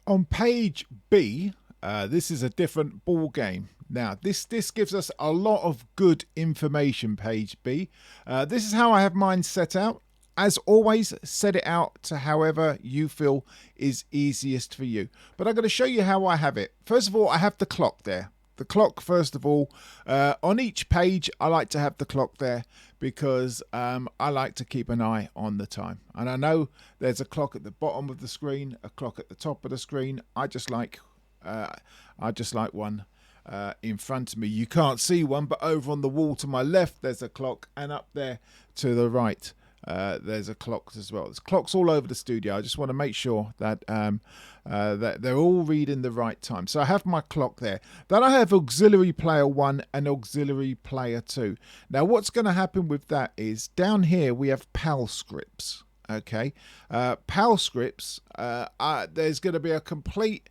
On page B, this is a different ball game. Now, this gives us a lot of good information, page B. This is how I have mine set out. As always, set it out to however you feel is easiest for you. But I'm going to show you how I have it. First of all, I have the clock there. The clock, first of all, on each page, I like to have the clock there because I like to keep an eye on the time. And I know there's a clock at the bottom of the screen, a clock at the top of the screen. I just like one in front of me. You can't see one, but over on the wall to my left, there's a clock, and up there to the right, there's a clock as well. There's clocks all over the studio. I just want to make sure that that they're all reading the right time. So I have my clock there. Then I have auxiliary player 1 and auxiliary player 2. Now what's going to happen with that is down here we have PAL scripts. Okay, PAL scripts. There's going to be a complete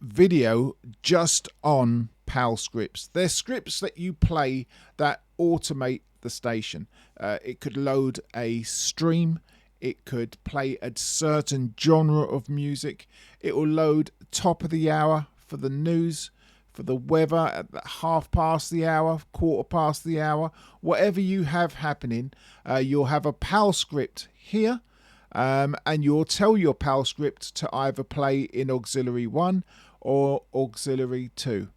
video just on PAL scripts. They're scripts that you play that automate the station. It could load a stream. It could play a certain genre of music. It will load top of the hour for the news, for the weather at half past the hour, quarter past the hour. Whatever you have happening, you'll have a PAL script here. And you'll tell your PAL script to either play in auxiliary 1 or auxiliary 2.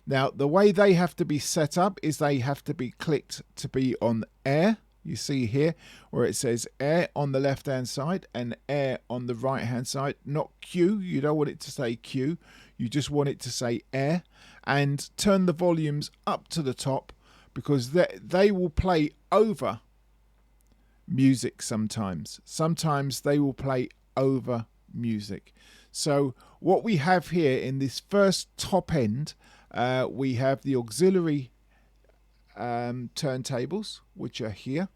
Now, the way they have to be set up is they have to be clicked to be on air. You see here where it says air on the left hand side and air on the right hand side, not Q. You don't want it to say Q. You just want it to say air, and turn the volumes up to the top because they will play over music sometimes. Sometimes they will play over music. So what we have here in this first top end, we have the auxiliary turntables, which are here,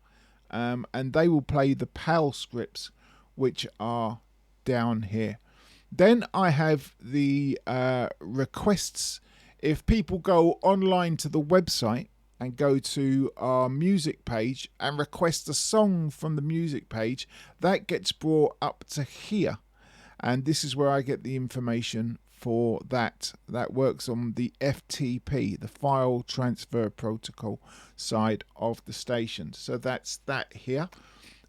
and they will play the PAL scripts, which are down here. Then I have the requests. If people go online to the website and go to our music page and request a song from the music page, that gets brought up to here. And this is where I get the information for that. That works on the FTP, the File Transfer Protocol side of the station. So that's that here.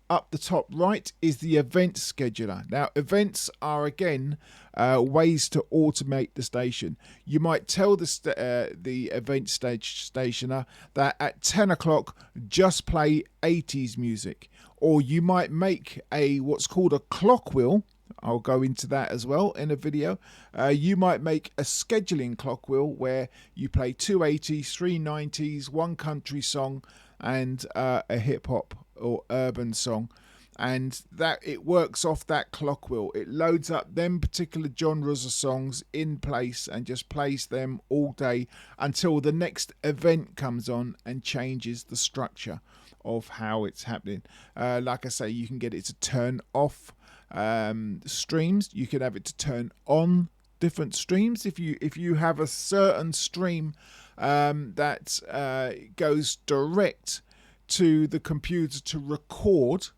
Up the top right is the event scheduler. Now, events are, again, ways to automate the station. You might tell the event stationer that at 10 o'clock, just play 80s music. Or you might make what's called a clock wheel. I'll go into that as well in a video. You might make a scheduling clock wheel where you play 280s, 390s, one country song, and a hip hop or urban song, and that it works off that clock wheel. It loads up them particular genres of songs in place and just plays them all day until the next event comes on and changes the structure of how it's happening. Like I say, you can get it to turn off streams. You can have it to turn on different streams. If you have a certain stream that goes direct to the computer to record,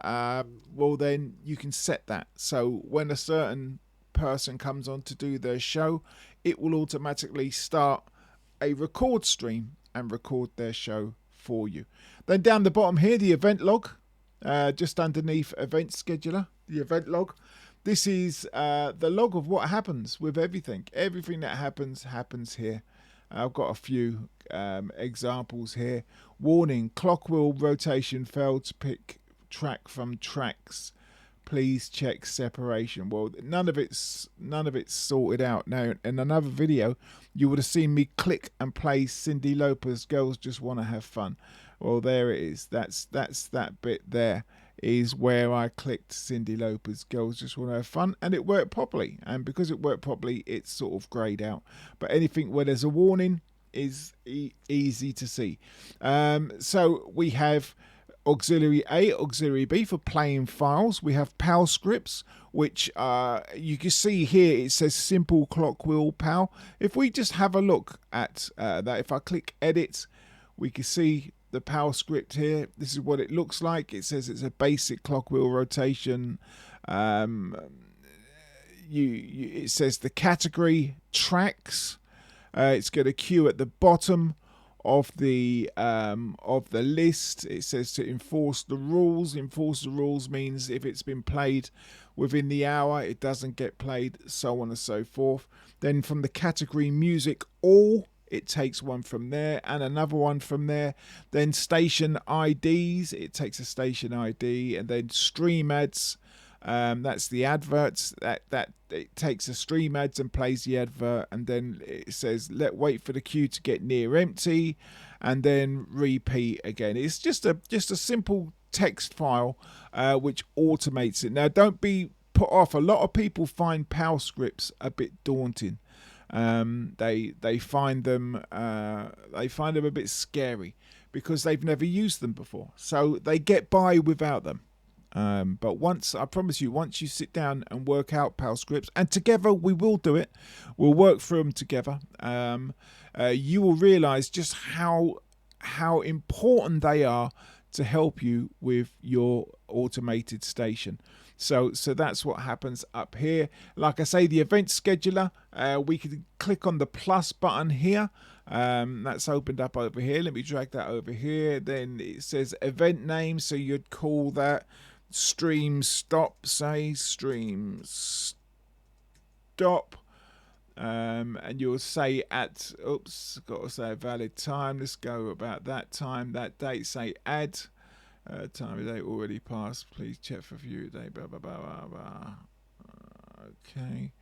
well, then you can set that. So when a certain person comes on to do their show, it will automatically start a record stream and record their show for you. Then down the bottom here, the event log, just underneath event scheduler, the event log. This is the log of what happens with everything. Everything that happens here. I've got a few examples here. Warning: clock wheel rotation failed to pick track from tracks. Please check separation. Well, none of it's sorted out. Now, in another video, you would have seen me click and play Cyndi Lauper's "Girls Just Want to Have Fun." Well, there it is. That's that bit there is where I clicked Cyndi Lauper's "Girls Just Want to Have Fun," and it worked properly. And because it worked properly, it's sort of grayed out. But anything where there's a warning is easy to see. So we have auxiliary A, auxiliary B for playing files. We have PAL scripts, which you can see here it says simple clock wheel PAL. If we just have a look at that, if I click edit, we can see the PAL script here. This is what it looks like. It says it's a basic clock wheel rotation it says the category tracks. It's got a queue at the bottom of the list. It says to enforce the rules. Enforce the rules means if it's been played within the hour, it doesn't get played, so on and so forth. Then from the category music all, it takes one from there and another one from there. Then station IDs, it takes a station ID, and then stream ads. That's the adverts. That it takes a stream ads and plays the advert, and then it says wait for the queue to get near empty, and then repeat again. It's just a simple text file which automates it. Now, don't be put off. A lot of people find PAL scripts a bit daunting. They find them a bit scary because they've never used them before, so they get by without them. But I promise you, once you sit down and work out PAL scripts, and together we will do it, we'll work through them together, you will realize just how important they are to help you with your automated station. So that's what happens up here. Like I say, the event scheduler, we can click on the plus button here. That's opened up over here. Let me drag that over here. Then it says event name, so you'd call that stream stop, say stream stop, and you'll say got to say a valid time. Let's go about that time, that date, say add time of day already passed, please check for view day, blah blah blah blah blah. Okay,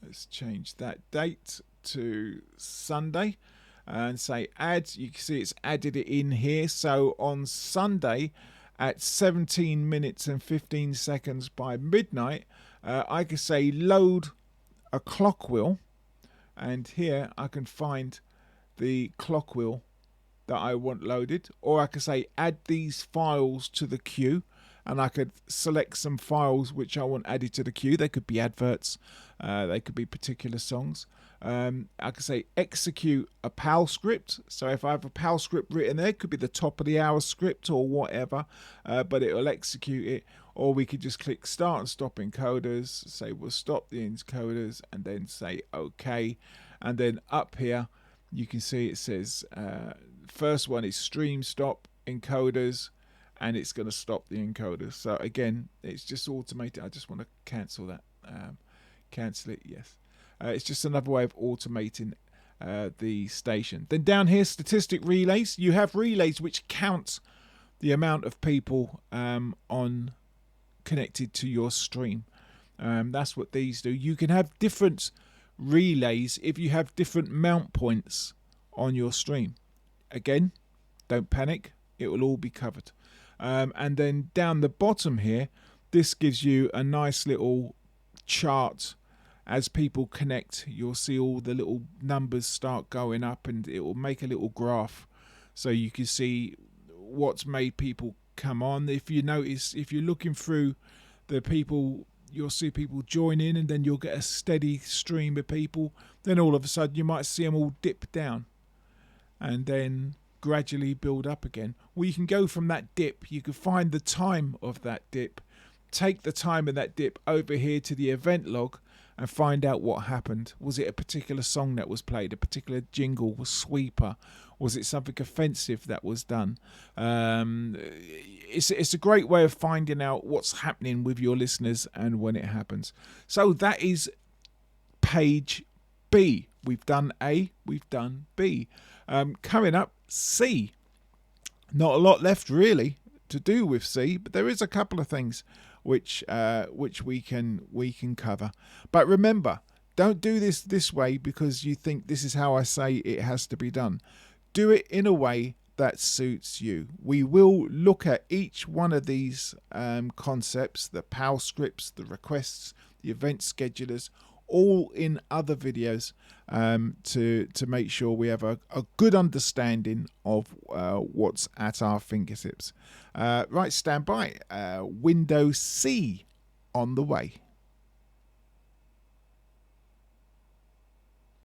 let's change that date to Sunday and say add. You can see it's added it in here. So on Sunday at 17 minutes and 15 seconds by midnight, I can say load a clock wheel, and here I can find the clock wheel that I want loaded, or I can say add these files to the queue, and I could select some files which I want added to the queue. They could be adverts, they could be particular songs. I could say execute a PAL script. So if I have a PAL script written there, it could be the top of the hour script or whatever, but it will execute it. Or we could just click start and stop encoders, say we'll stop the encoders, and then say OK. And then up here you can see it says first one is stream stop encoders, and it's going to stop the encoders. So again, it's just automated. I just want to cancel that. Cancel it, yes. It's just another way of automating the station. Then down here, statistic relays. You have relays which count the amount of people on connected to your stream. That's what these do. You can have different relays if you have different mount points on your stream. Again, don't panic. It will all be covered. And then down the bottom here, this gives you a nice little chart. As people connect, you'll see all the little numbers start going up, and it will make a little graph so you can see what's made people come on. If you notice, if you're looking through the people, you'll see people join in, and then you'll get a steady stream of people. Then all of a sudden you might see them all dip down and then gradually build up again. Well, you can go from that dip, you can find the time of that dip, take the time of that dip over here to the event log, and find out what happened. Was it a particular song that was played, a particular jingle, was sweeper? Was it something offensive that was done? It's a great way of finding out what's happening with your listeners and when it happens. So that is page B. We've done A, we've done B. Coming up, C. Not a lot left really to do with C, but there is a couple of things which we can cover. But remember, don't do this way because you think this is how I say it has to be done. Do it in a way that suits you. We will look at each one of these concepts, the PAL scripts, the requests, the event schedulers, all in other videos to make sure we have a good understanding of what's at our fingertips. Right, stand by. Window C on the way.